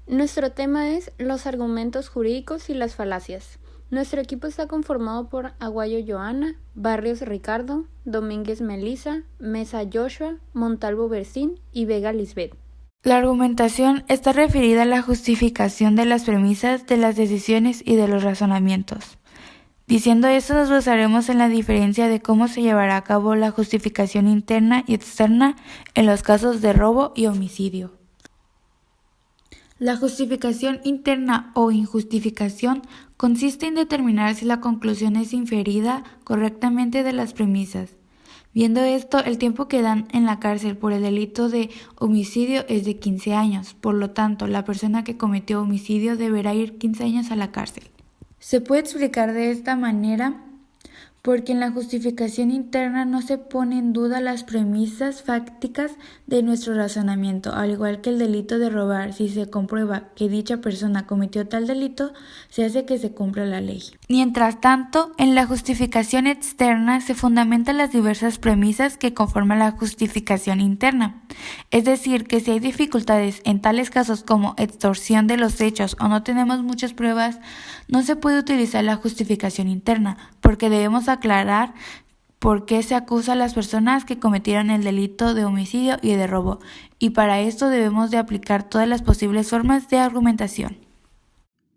Nuestro tema es los argumentos jurídicos y las falacias. Nuestro equipo está conformado por Aguayo Joana, Barrios Ricardo, Domínguez Melissa, Mesa Joshua, Montalvo Bercín y Vega Lisbeth. La argumentación está referida a la justificación de las premisas, de las decisiones y de los razonamientos. Diciendo esto, nos basaremos en la diferencia de cómo se llevará a cabo la justificación interna y externa en los casos de robo y homicidio. La justificación interna o injustificación consiste en determinar si la conclusión es inferida correctamente de las premisas. Viendo esto, el tiempo que dan en la cárcel por el delito de homicidio es de 15 años. Por lo tanto, la persona que cometió homicidio deberá ir 15 años a la cárcel. Se puede explicar de esta manera porque en la justificación interna no se pone en duda las premisas fácticas de nuestro razonamiento, al igual que el delito de robar. Si se comprueba que dicha persona cometió tal delito, se hace que se cumpla la ley. Mientras tanto, en la justificación externa se fundamentan las diversas premisas que conforman la justificación interna. Es decir, que si hay dificultades en tales casos como extorsión de los hechos o no tenemos muchas pruebas, no se puede utilizar la justificación interna, porque debemos aclarar por qué se acusa a las personas que cometieron el delito de homicidio y de robo, y para esto debemos de aplicar todas las posibles formas de argumentación.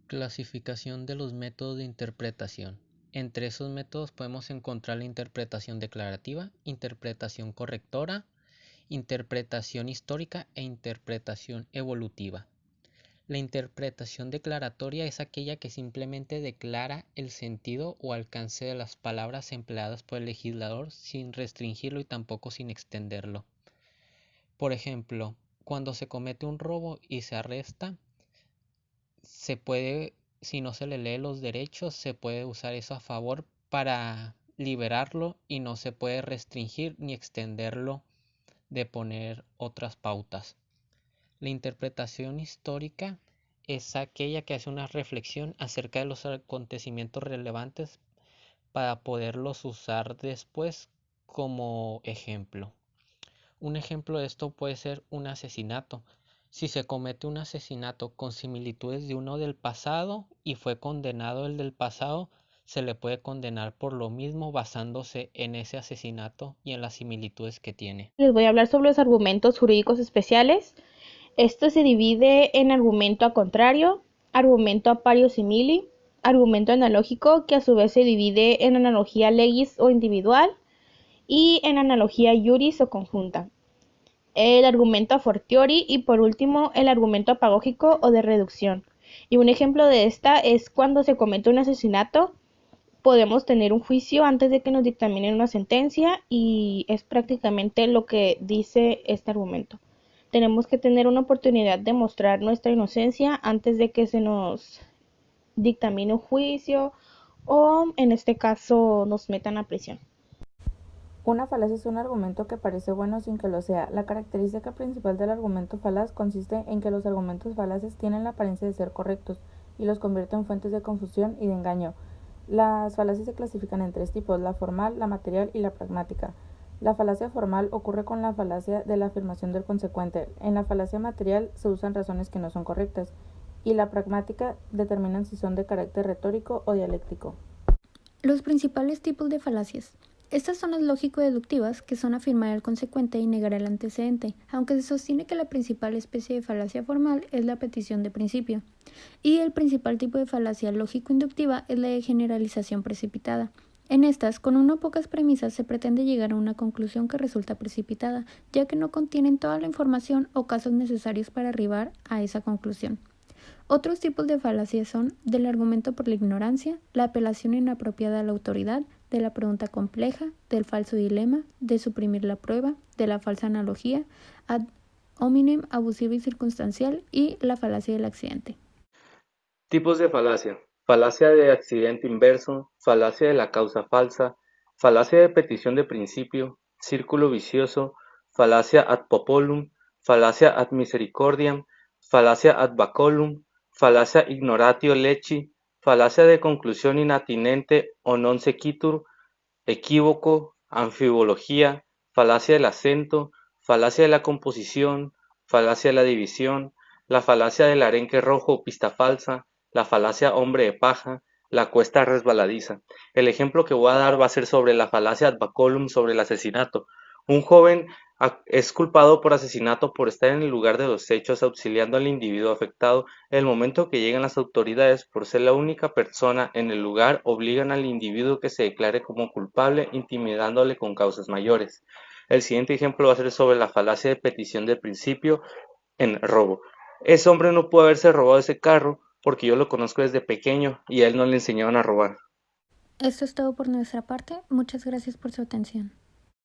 Clasificación de los métodos de interpretación. Entre esos métodos podemos encontrar la interpretación declarativa, interpretación correctora, interpretación histórica e interpretación evolutiva. La interpretación declaratoria es aquella que simplemente declara el sentido o alcance de las palabras empleadas por el legislador sin restringirlo y tampoco sin extenderlo. Por ejemplo, cuando se comete un robo y se arresta, se puede, si no se le lee los derechos, se puede usar eso a favor para liberarlo y no se puede restringir ni extenderlo de poner otras pautas. La interpretación histórica es aquella que hace una reflexión acerca de los acontecimientos relevantes para poderlos usar después como ejemplo. Un ejemplo de esto puede ser un asesinato. Si se comete un asesinato con similitudes de uno del pasado y fue condenado el del pasado, se le puede condenar por lo mismo basándose en ese asesinato y en las similitudes que tiene. Les voy a hablar sobre los argumentos jurídicos especiales. Esto se divide en argumento a contrario, argumento a pario simili, argumento analógico, que a su vez se divide en analogía legis o individual, y en analogía iuris o conjunta. El argumento a fortiori y por último el argumento apagógico o de reducción. Y un ejemplo de esta es cuando se comete un asesinato, podemos tener un juicio antes de que nos dictaminen una sentencia y es prácticamente lo que dice este argumento. Tenemos que tener una oportunidad de mostrar nuestra inocencia antes de que se nos dictamine un juicio o en este caso nos metan a prisión. Una falacia es un argumento que parece bueno sin que lo sea. La característica principal del argumento falaz consiste en que los argumentos falaces tienen la apariencia de ser correctos y los convierte en fuentes de confusión y de engaño. Las falacias se clasifican en tres tipos: la formal, la material y la pragmática. La falacia formal ocurre con la falacia de la afirmación del consecuente. En la falacia material se usan razones que no son correctas, y la pragmática determinan si son de carácter retórico o dialéctico. Los principales tipos de falacias. Estas son las lógico-deductivas, que son afirmar el consecuente y negar el antecedente, aunque se sostiene que la principal especie de falacia formal es la petición de principio. Y el principal tipo de falacia lógico-inductiva es la de generalización precipitada. En estas, con una o pocas premisas, se pretende llegar a una conclusión que resulta precipitada, ya que no contienen toda la información o casos necesarios para arribar a esa conclusión. Otros tipos de falacias son del argumento por la ignorancia, la apelación inapropiada a la autoridad, de la pregunta compleja, del falso dilema, de suprimir la prueba, de la falsa analogía, ad hominem abusiva y circunstancial y la falacia del accidente. Tipos de falacia. Falacia de accidente inverso, falacia de la causa falsa, falacia de petición de principio, círculo vicioso, falacia ad popolum, falacia ad misericordiam, falacia ad baculum, falacia ignoratio leci, falacia de conclusión inatinente o non sequitur, equívoco, anfibología, falacia del acento, falacia de la composición, falacia de la división, la falacia del arenque rojo o pista falsa, la falacia hombre de paja, la cuesta resbaladiza. El ejemplo que voy a dar va a ser sobre la falacia ad baculum sobre el asesinato. Un joven es culpado por asesinato por estar en el lugar de los hechos auxiliando al individuo afectado. En el momento que llegan las autoridades, por ser la única persona en el lugar, obligan al individuo que se declare como culpable, intimidándole con causas mayores. El siguiente ejemplo va a ser sobre la falacia de petición de principio en robo. Ese hombre no pudo haberse robado ese carro porque yo lo conozco desde pequeño y a él no le enseñaban a robar. Esto es todo por nuestra parte. Muchas gracias por su atención.